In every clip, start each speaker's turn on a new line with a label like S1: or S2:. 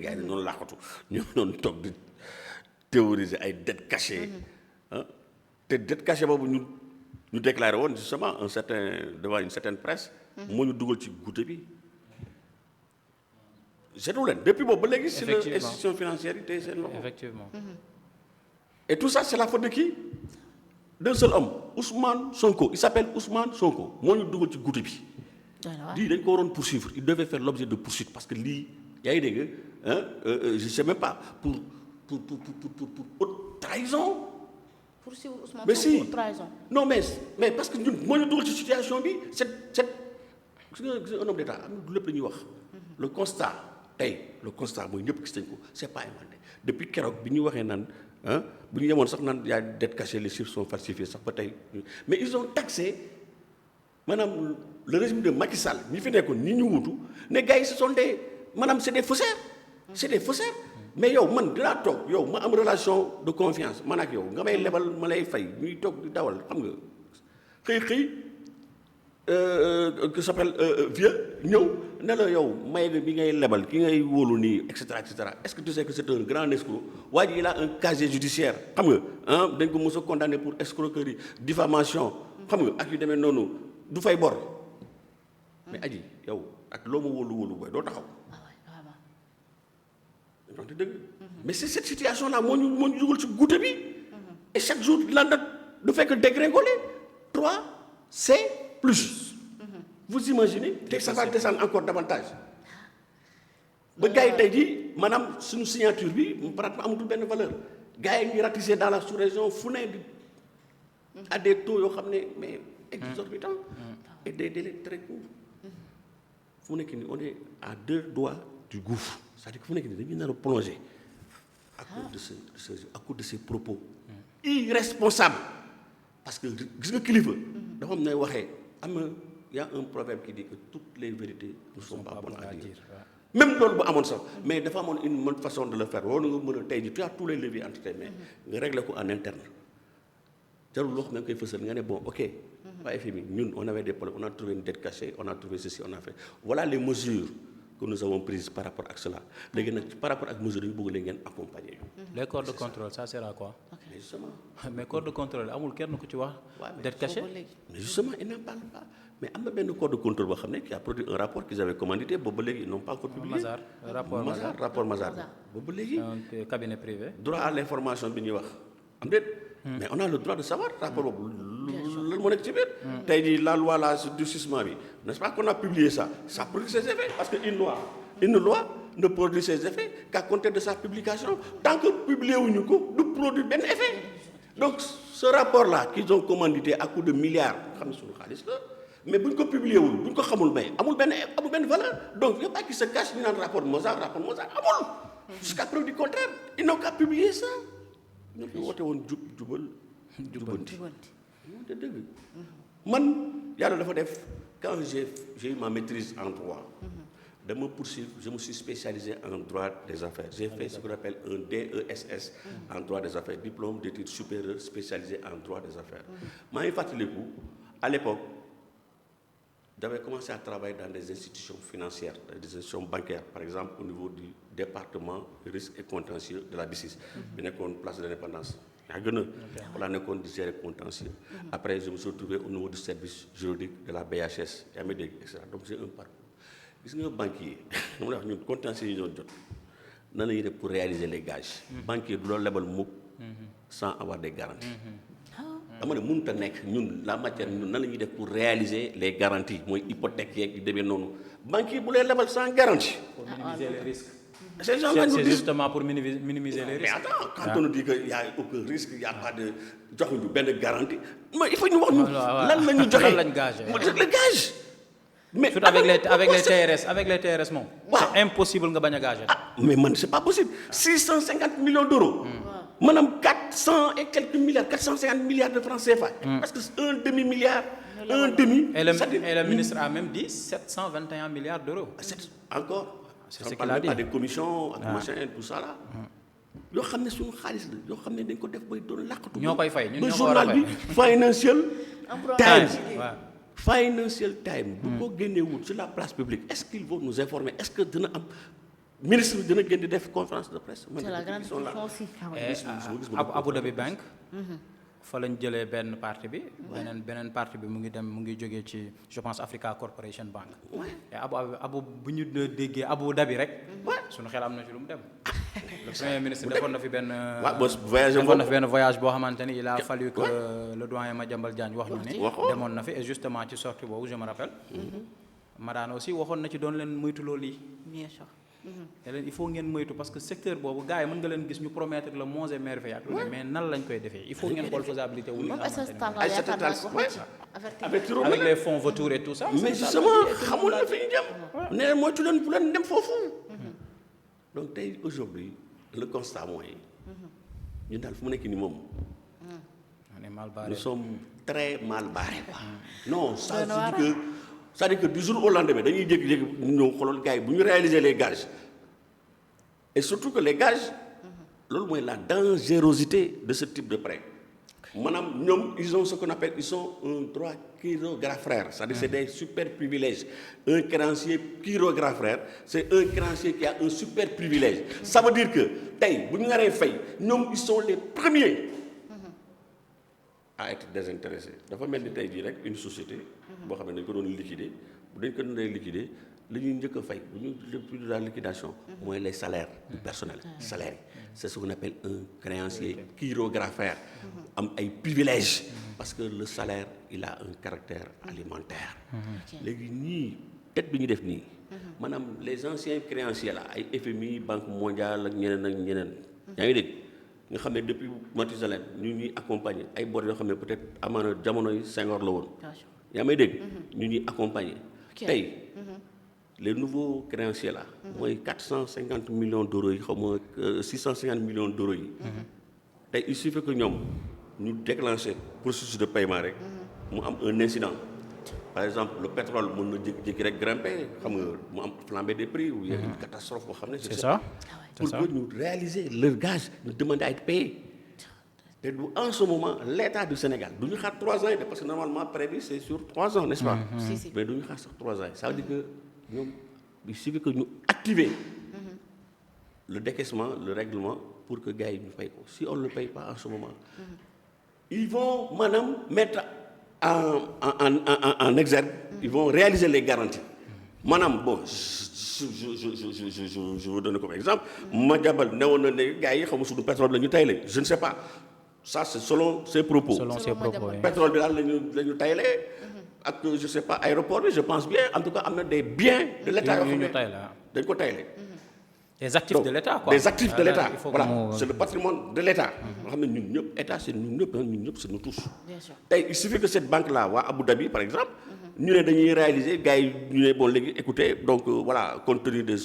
S1: gars yi noonu làqatu ñoo doon toog di théoriser ay dettes cachées ah te dette cachée boobu ñu déclaré woon justement devant une certaine presse. moo ñu dugal ci guute bi. seetu leen depuis boobu ba léegi. si la institution financière yi tey seen loxo.
S2: Effectivement.
S1: Et tout ça c'est la faute de qui? D'un seul homme, Ousmane Sonko. Il s'appelle Ousmane Sonko. moo ñu dugal ci guute bi. lii dañ ko waroon poursuivre. Il devait faire l'objet de poursuite parce que lii yaa ngi dégg je sais même pas pour haute trahison.
S3: poursuivre Ousmane
S1: mais
S3: Sonko pour trahison.
S1: non mais parce que ñun moo ñu dugal ci situation bi c'est gis nga un homme d'État am na du lépp la ñuy wax. le constat mooy ñëpp gis nañ ko c'est pas inventé depuis keroog bi ñuy waxee naan bu ñu yemoon sax naan y a dette cachée les chiffres sont falsifiés sax ba tey mais ils ont taxé maanaam le régime de Macky Sall ñi fi nekkoon ñi ñu wutu ne gars yi ce sont des maanaam c'est des faussaires. c'est des faussaires mais yow man dinaa toog yow ma am relation de confiance man ak yow nga may lebal ma lay fay ñuy toog di dawal xam nga xëy qui s'appelle vieux ñëw ne la yow may bi ngay lebal ki ngay wóolu nii et cetera est-ce que tu sais que c'est un grand escroc waa ji il a un casier judiciaire xam nga dañ ko mos a condamné pour escroquerie diffamation xam nga ak yu demee noonu du fay bor mais aji yow ak loo ma wóolu booy doo taxaw. wante dëgg mais c'est cette situation là moo ñu dugal ci guute bi et chaque jour la date du fekk dégringoler 3C plus vous imaginez te ça va descendre encore davantage ba gars yi tey jii maanaam suñu signature bi pratiquement amatul benn valeur gars yi ngi ratissé dans la sous-région fu ne à des taux yoo xam ne mais exorbitants et des délais très courts fu mu nekk nii on est à 2 doigts du gouffre. C'est-à-dire que fu nekk nii dañuy nar a plonger à cause de ces propos irresponsables parce que gis nga kilifa dafa am nay waxee y a un proverbe qui dit que toutes les vérités ne sont pas bonnes à dire même loolu bu amoon sax mais dafa amoon une bonne façon de le faire war nga mën a tey jii tu as tous les leviers entre tes mains nga régler ko en interne jarul loo xam ne nga koy fësal nga ne bon ok waa FMI ñun on avait des problèmes on a trouvé une dette cachée on a trouvé ceci on a fait voilà les mesures que nous avons prises par rapport ak cela léegi nag par rapport ak mesures yi bëgg leen ngeen accompagner.
S2: les corps de contrôle ça sert à quoi?
S1: mais justement.
S2: mais corps de contrôle amul kenn ku ci wax. dette cachée
S1: mais justement ils n'en parlent pas mais am na benn corps de contrôle boo xam ne qui a produit un rapport qu'ils avaient commandité boobu ba léegi ils n'ont pas encore publié. rapport Mazars boobu ba léegi.
S2: un cabinet privé.
S1: droit à l'information bi ñuy wax am déet. mais on a le droit de savoir rapport boobu lan moo nekk ci biir. tey jii la loi là sur durcissement bi n'est-ce pas qu'on a publié ça produit ses effets parce que une loi ne produit ses effets qu'à compter de sa publication tant que publié wuñu ko du produire benn effet donc ce rapport là qu'ils ont commandité à coup de milliards xam ne suñu xaalis la mais buñ ko publié wul buñ ko xamul may amul benn valeur donc y a pas qui se cache ñu naan rapport Mozart amul jusqu'à preuve du contraire ils n'ont qu'à publier ça. ñoo fi woote woon jubanti te dëgg man yàlla dafa def quand j'ai eu ma maîtrise en droit dama poursuivre je me suis spécialisé en droit des affaires j'ai fait ce qu'on appelle un DESS en droit des affaires diplôme d'études supérieures spécialisé en droit des affaires maa ngi fàttaliku à l'époque j'avais commencé à travailler dans des institutions financières des institutions bancaires par exemple au niveau du département risque et contentieux de la BICIS bi nekkoon place de l'indépendance yaa gën a wala nekkoon di gérer contentieux après je me suis retrouvé au niveau du service juridique de la BHS yaa ngi dégg et cetera donc j'ai un parcours gis nga banquier dama lay wax ñun contentieux yi ñoo jot nan la ñuy def pour réaliser les gages banquier du loolu lebal mukk sans avoir des garanties dama ne mënut a nekk ñun la matière ñun nan la ñuy def pour réaliser les garanties mooy hypothèque yeeg yu demee noonu banquier bu lay lebal sans garantie.
S2: pour minimiser les risques.
S1: c'est
S2: justement pour minimiser les risques.
S1: mais attends quand on nous dit que y a aucun risque y a pas de joxuñu benn garantie mais il faut ñu wax ñu. lan la ñu joxe
S2: lan lañ gagé
S1: le gage. mais
S2: surtout avec les TRS moom. c'est impossible nga bañ a gagé.
S1: mais man c'est pas possible 650 millions d'euros. maanaam 400 et quelques milliards 450 milliards de francs CFA. parce que un demi-milliard.
S2: et le ministre a même dit 721 milliards d'euros.
S1: encore.
S2: c'est ce qu'il a dit
S1: des commissions ak machin tout ça là. yoo xam ne suñu xaalis la yoo xam ne dañ ko def bay doon làqatu.
S2: ñoo koy fay ñun
S1: ba
S2: ñoo ko war a
S1: journal
S2: fay
S1: bi Financial Times.
S2: Financial
S1: Times bu ko génnee wut sur la place publique est-ce qu'ils vont nous informer est-ce que dina am ministre bi dina gën di def conférence de presse.
S3: c'est la grande question aussi.
S2: Abu Dhabi Bank. fa lañ jëlee benn partie bi. beneen partie bi mu ngi jógee ci je pense Africa Corporation Bank. et abu bu ñu déggee Abu Dhabi rek. suñu xel am na ci lu mu dem. le premier ministre defoon na fi benn. voyage boo xamante ni il a fallu que le doyen Madiambal Diagne wax ñu ni. demoon na fi et justement ci sortie boobu je me rappelle. Madane aussi waxoon na ci doon leen moytu loolu yi.
S3: bien sûr.
S2: te leen il faut ngeen moytu parce que secteur boobu gars yi mën nga leen gis ñu promettre le monts et merveilles ak lu ne mais nan lañ koy defee il faut ngeen xool faisabilité wu. avec les fonds vautours et tout ça.
S1: mais justement xamul na fi ñu jëm. nee na moytu leen bu leen dem foofu. donc tey aujourd'hui le constat mooy. ñun daal fu mu nekk nii moom.
S2: on est mal barré.
S1: nous sommes très mal barrés quoi. non ça veut dire que. c'est-à-dire que du jour au lendemain dañuy jékki-jékki ñëw xoolal gars yi bu ñu réaliser les gages et surtout que les gages loolu mooy la dangerosité de ce type de prêt maanaam ñoom ils ont ce qu'on appelle ils sont un droit chirographaire c'est-à-dire c'est des super privilèges un créancier chirographaire c'est un créancier qui a un super privilège ça veut dire que tey bu ñu naree fay ñoom ils sont les premiers à être désintéressés dafa mel ni tey jii rek une société boo xam ne dañ ko doon liquider bu dañ ko doon liquider li ñuy njëkk a fay bu ñu depuis de la liquidation mooy les salaires du personnel salaires yi c'est ce qu'on appelle un créancier chirographaire am ay privilèges parce que le salaire il a un caractère alimentaire léegi ñii tête bi ñu def nii maanaam les anciens créanciers là ay FMI Banque mondiale ak ñeneen yaa ngi dégg nga xam ne depuis Mathusalem ñu ñuy accompagner ay bor yoo xam ne peut-être amaana jamono yi Senghor la woon yaa may dégg ñu ñuy accompagner tey les nouveaux créanciers là mooy 450 millions d'euros yi xaw ma 650 millions d'euros yi tey il suffit que ñoom ñu déclencher processus de paiement rek mu am un incident par exemple le pétrole mën na jékki-jékki rek grimper xam nga mu am flambée des prix ou il y a une catastrophe boo xam ne
S2: c'est ça
S1: pour que ñu réaliser leur gage ñu demander à être payé te du en ce moment l'État du Sénégal du ñu xaar 3 ans yi parce que normalement prêt bi c'est sur 3 ans n'est-ce pas mais du ñu xaar sax 3 ans yi ça veut dire que ñoom il suffit que ñu activer le décaissement le règlement pour que gars yi ñu fay ko si on ne le paye pas en ce moment ils vont maanaam mettre en exergue ils vont réaliser les garanties maanaam bon je vous donne comme exemple Madiambal newoon na ne gars yi xamu suñu pétrole la ñu tayle je ne sais pas ça c'est selon ses propos pétrole bi daal lañu tayle ak je sais pas aéroport bi je pense bien en tout cas am na des biens de l'État yoo xam ne dañ ko tayle
S2: des actifs de l'État quoi
S1: des actifs de l'État voilà c'est le patrimoine de l'État nga xam ne ñun ñëpp État c'est ñun ñëpp c'est nous tous tey il suffit que cette banque là waa Abu Dhabi par exemple ñu ne dañuy réaliser gars yi ñu ne bon léegi écoutez donc voilà compte tenu de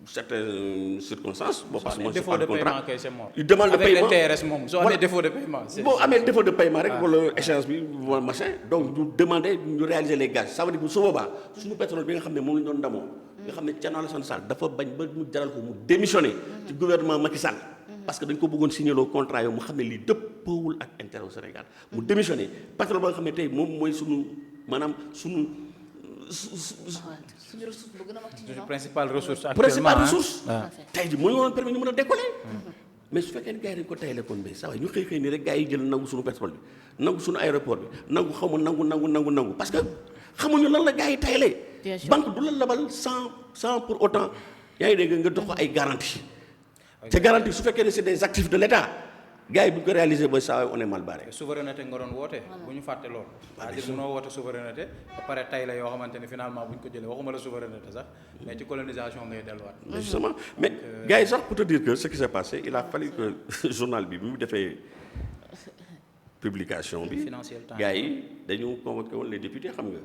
S1: certaines circonstances bon parce que moi
S2: défaut de paiement kay c'est mort
S1: il demande le paiement
S2: avec le TRS moom soo amee défaut de paiement
S1: boo amee défaut de paiement rek wala échéance bi wala machin donc ñu demander ñu réaliser les gages ça veut dire que su boobaa suñu pétrole bi nga xam ne moom la ñu doon ndamoo nga xam ne Thierno Alassane Sall dafa bañ ba mu jaral ko mu démissionner ci gouvernement Macky Sall parce que dañ ko bëggoon signer loo contrat yow mu xam ne lii dëppoowul ak intérêt au Sénégal mu démissionner pétrole ba nga xam ne tey moom mooy suñu maanaam suñu
S3: ressource bu gën a mag ci ñun
S2: principale ressource actuellement
S1: principale ressource tey jii moo ñu waroon permettre ñu mën a décoller mais su fekkee ne gars yi dañ ko tayle kon ba saa waay ñu xëy nii rek gars yi jël nangu suñu pétrole bi nangu suñu aéroport bi nangu xaw ma nangu parce que xamuñu lan la gars yi tayle banque du la labal sans pour autant yaa ngi dégg nga dox ko ay garantie te garantie su fekkee ne c'est des actifs de l'État gars yi bu ñu ko réaliser ba saa on est mal barré.
S2: souveraineté nga doon woote. bu ñu fàtte loolu. c'est-à-dire mënoo woote souveraineté ba pare tay la yoo xamante ne finalement bu ñu ko jëlee waxuma la souveraineté sax mais ci colonisation ngay delluwaat.
S1: justement mais gars yi sax pour te dire que ce qui s'est passé il a fallu que journal bi mu defee publication bi. gars yi dañu convoqué woon les députés xam nga.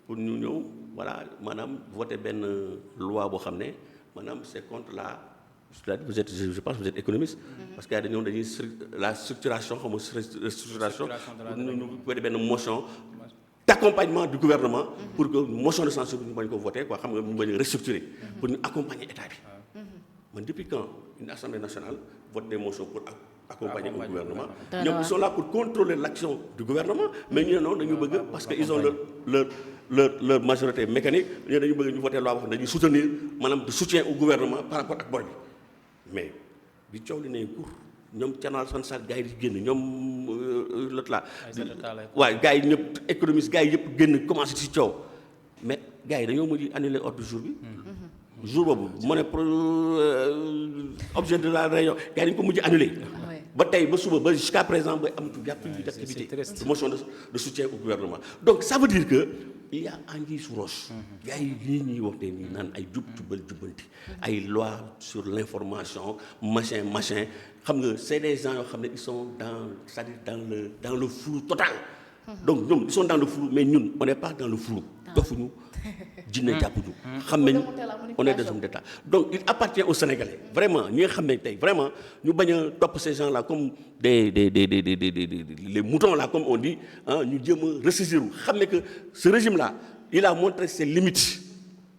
S1: pour ñu ñëw voilà maanaam voter benn loi boo xam ne maanaam c'est contre vous êtes, je pense que vous êtes économiste, parce qu'il y a des gens qui disent la structuration, comme structuration, nous pouvons une motion d'accompagnement du gouvernement pour que motion de censure nous puissions voter, quoi, nous puissions restructurer, pour nous accompagner l'État. Mais depuis quand une Assemblée nationale vote des motions pour accompagner un gouvernement. ñoom ils sont là pour contrôler l'action du gouvernement mais ñu ne non dañu bëgg parce que ils ont leur majorité mécanique ñu dañu bëgg ñu voter loi boo xam ne dañuy soutenir maanaam de soutien au gouvernement par rapport ak bor bi mais bi coow li ne cour ñoom Thierno Alassane Sall gars yi di génn ñoom lot la waaw gars yi ñëpp économiste gars yi yëpp génn commencé ci coow mais gars yi dañoo mujj annuler ordre du jour bi jour boobu mu ne objet de la réunion gars yi dañu ko mujj annulé ba tey ba suba ba jusqu'à présent ba amatul d'activité de motion de soutien au gouvernement donc ça veut dire que il y a anguille sous roche gars yi lii ñuy wax tey nii naan ay jubbanti ay loi sur l'information machin xam nga c'est des gens yoo xam ne ils sont c'est-à-dire dans le flou total donc ñoom ils sont dans le flou mais ñun on n'est pas dans le flou dofuñu jinne jàppuñu xam nañu on est des hommes d'État donc il appartient aux Sénégalais vraiment ñi nga xam ne tey vraiment ñu bañ a topp ces gens là comme les moutons là comme on dit ñu jéem a ressaisir xam ne que ce régime là il a montré ses limites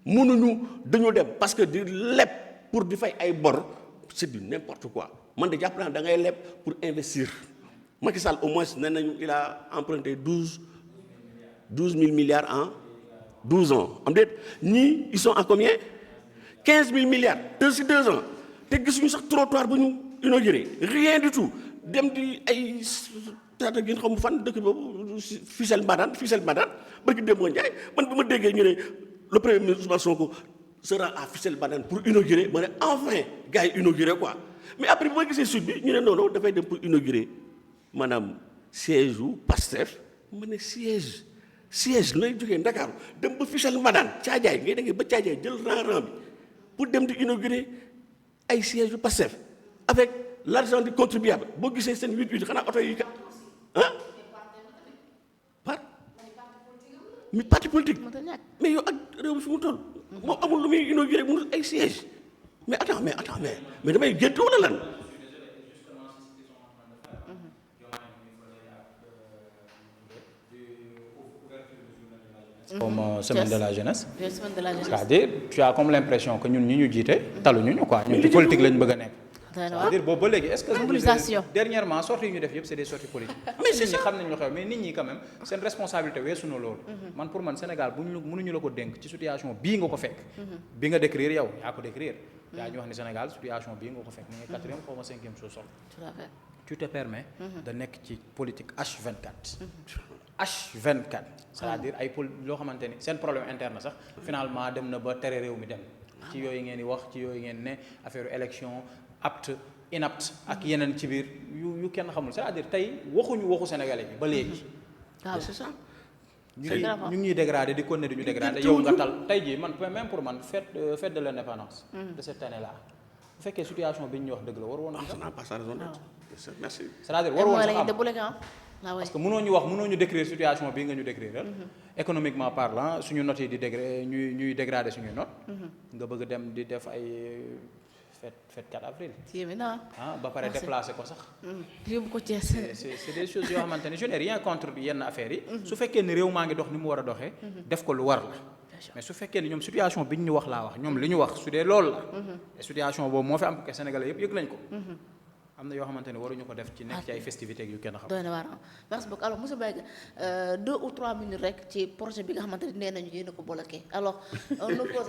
S1: mënuñu dañu dem parce que di leb pour di fay ay bor c'est du n'importe quoi man de jàpp naa da ngay leb pour investir Macky Sall au moins nee nañu il a emprunté 12 000 milliards en 12 ans am déet ñii ils sont à combien 15 000 milliards ci 2 ans te gisuñu sax trottoir bu ñu inauguré rien du tout dem di ay tata gi xam fan dëkk boobu Fissel Mbadane barki Demba Ndiaye man ba ma déggee ñu ne le premier ministre Ousmane Sonko sera à Fissel Mbadane pour inaugurer ma ne enfin gars yi inauguré quoi mais après bu ma gisee suite bi ñu ne non dafay dem pour inaugurer maanaam siège u Pastef ma ne siège lay jógee Ndakaaru dem ba Fissel Mbadane Caajaay ngay déggee ba Caajaay jël rang bi pour dem di inaugurer ay siège u Pastef avec l'argent du contribuable boo gisee seen 8-8 xanaa oto yi mi parti politique mais yow ak réew mi fi mu toll moom amul lu muy inauguré mu ay siège mais attends mais damay gént wala lan
S2: comme semaine de la jeunesse. C'est-à-dire tu as comme l'impression que ñun ñi ñu jiite taluñu ñu quoi ñun ci politique lañ bëgg a nekk. c'est-à-dire boobu ba léegi est-ce que
S3: mobilisation
S2: dernièrement sorties yi ñu def yëpp c'est des sorties politiques. mais nit ñi xam nañ lu xew mais nit ñi quand même seen responsabilité weesu na loolu. man pour man Sénégal mënuñu la ko dénk ci situation bii nga ko fekk. bi nga décrire yow yaa ko décrire. yaa ñu wax ni Sénégal situation bii nga ko fekk ni nga quatrième xaw ma cinquième sous-sol.
S3: tout à fait.
S2: tu te permets de nekk ci politique H24. H24 c'est-à-dire ay loo xamante ni seen problème interne sax finalement dem na ba tere réew mi dem ci yooyu ngeen di wax ci yooyu ngeen ne affaire élection apte inapte ak yeneen ci biir yu kenn xamul c'est-à-dire tey waxu sénégalais bi ba léegi.
S3: waaw
S2: c'est ça. ñu ngi ñuy dégradé di continuer di ñu dégradé yow nga tal tey jii man même pour man fête de l'indépendance de cette année là bu fekkee situation bi ñu wax dëgg la war woon am.
S1: merci.
S2: c'est-à-dire war woon sax am
S3: parce
S2: que mënoo ñu décrire situation bii nga ñu décrire économiquement parlant suñu notes yi di ñuy dégrader suñuy notes. nga bëgg dem di def ay fête 4 avril. ba pare déplacer ko sax.
S3: yóbbu ko Thiès.
S2: c'est des choses yoo xamante ne je n'ai rien contre yenn affaires yi. su fekkee ni réew maa ngi dox ni mu war a doxee. def ko lu war la. mais su fekkee ni ñoom situation bi ñu wax laa wax ñoom li ñu wax su dee loolu la. te situation boobu moo fi am que Sénégalais yëpp yëg nañ ko. am na yoo xamante ne waruñu ko def ci nekk ci ay festivités yu kenn xam.
S3: doy na waar merci beaucoup alors monsieur Mbengue 2 ou 3 minutes rek ci projet bi nga xamante ne nee nañu yéen a ko bloqué alors on oppose